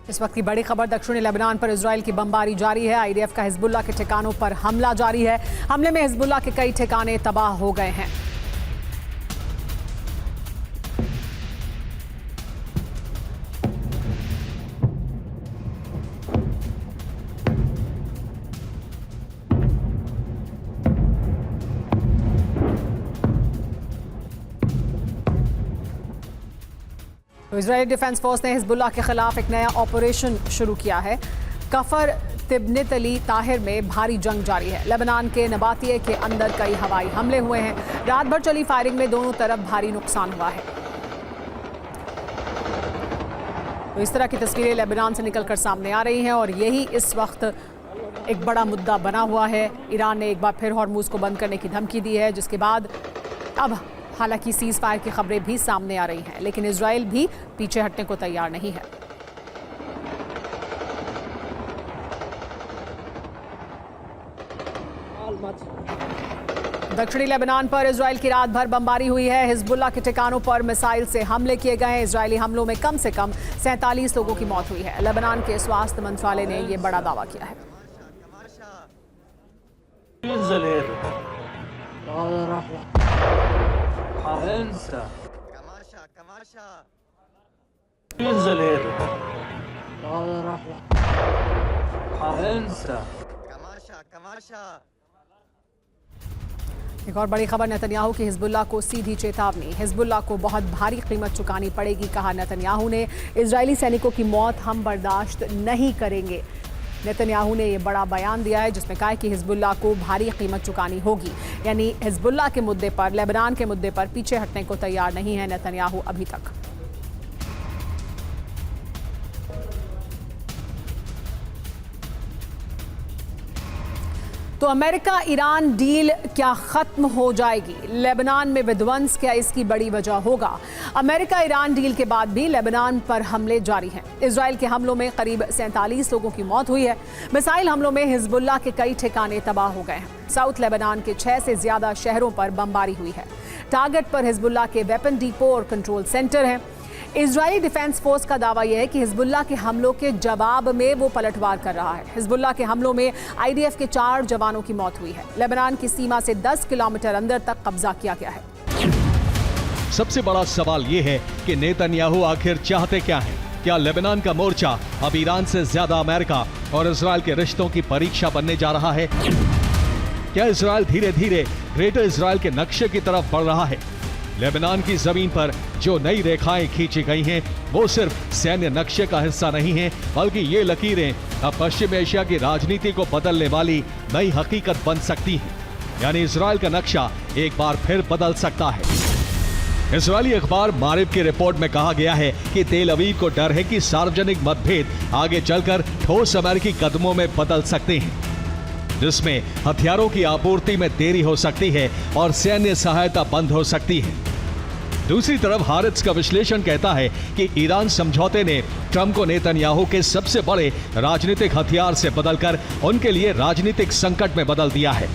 इस वक्त की बड़ी खबर दक्षिणी लेबनान पर इजराइल की बमबारी जारी है। आईडीएफ का हिजबुल्लाह के ठिकानों पर हमला जारी है। हमले में हिजबुल्लाह के कई ठिकाने तबाह हो गए हैं। तो इजरायली डिफेंस फोर्स ने हिजबुल्लाह के खिलाफ एक नया ऑपरेशन शुरू किया है। कफर तिब्नित अली ताहिर में भारी जंग जारी है। लेबनान के नबातिये के अंदर कई हवाई हमले हुए हैं। रात भर चली फायरिंग में दोनों तरफ भारी नुकसान हुआ है। तो इस तरह की तस्वीरें लेबनान से निकलकर सामने आ रही हैं और यही इस वक्त एक बड़ा मुद्दा बना हुआ है। ईरान ने एक बार फिर हॉर्मुज को बंद करने की धमकी दी है, जिसके बाद अब हालांकि सीज फायर की खबरें भी सामने आ रही हैं, लेकिन इजराइल भी पीछे हटने को तैयार नहीं है। दक्षिणी लेबनान पर इजराइल की रात भर बमबारी हुई है। हिजबुल्लाह के ठिकानों पर मिसाइल से हमले किए गए हैं। इजरायली हमलों में कम से कम 47 लोगों की मौत हुई है। लेबनान के स्वास्थ्य मंत्रालय ने यह बड़ा दावा किया है। एक और बड़ी खबर नेतन्याहू की हिजबुल्लाह को सीधी चेतावनी। हिजबुल्लाह को बहुत भारी कीमत चुकानी पड़ेगी, कहा नेतन्याहू ने। इजरायली सैनिकों की मौत हम बर्दाश्त नहीं करेंगे। नेतन्याहू ने यह बड़ा बयान दिया है, जिसमें कहा है कि हिजबुल्लाह को भारी कीमत चुकानी होगी। यानी हिजबुल्लाह के मुद्दे पर, लेबनान के मुद्दे पर पीछे हटने को तैयार नहीं है नेतन्याहू अभी तक। तो अमेरिका ईरान डील क्या खत्म हो जाएगी? लेबनान में विध्वंस क्या इसकी बड़ी वजह होगा? अमेरिका ईरान डील के बाद भी लेबनान पर हमले जारी हैं। इजराइल के हमलों में करीब 47 लोगों की मौत हुई है। मिसाइल हमलों में हिजबुल्लाह के कई ठिकाने तबाह हो गए हैं। साउथ लेबनान के 6 से ज्यादा शहरों पर बमबारी हुई है। टारगेट पर हिजबुल्लाह के वेपन डिपो और कंट्रोल सेंटर हैं। इजरायली डिफेंस फोर्स का दावा यह है कि हिजबुल्लाह के हमलों के जवाब में वो पलटवार कर रहा है। हिजबुल्लाह के हमलों में आईडीएफ के 4 जवानों की मौत हुई है। लेबनान की सीमा से 10 किलोमीटर अंदर तक कब्जा किया गया है। सबसे बड़ा सवाल ये है कि नेतन्याहू आखिर चाहते क्या हैं? क्या लेबनान का मोर्चा अब ईरान से ज्यादा अमेरिका और इजराइल के रिश्तों की परीक्षा बनने जा रहा है? क्या इजराइल धीरे धीरे ग्रेटर इजराइल के नक्शे की तरफ बढ़ रहा है? लेबनान की जमीन पर जो नई रेखाएं खींची गई हैं, वो सिर्फ सैन्य नक्शे का हिस्सा नहीं है, बल्कि ये लकीरें अब पश्चिम एशिया की राजनीति को बदलने वाली नई हकीकत बन सकती हैं। यानी इजराइल का नक्शा एक बार फिर बदल सकता है। इजरायली अखबार मारिफ की रिपोर्ट में कहा गया है कि तेल अवीव को डर है कि सार्वजनिक मतभेद आगे चलकर ठोस अमेरिकी कदमों में बदल सकते हैं, जिसमें हथियारों की आपूर्ति में देरी हो सकती है और सैन्य सहायता बंद हो सकती है। दूसरी तरफ हारित्स का विश्लेषण कहता है कि ईरान समझौते ने ट्रंप को नेतन्याहू के सबसे बड़े राजनीतिक हथियार से बदलकर उनके लिए राजनीतिक संकट में बदल दिया है।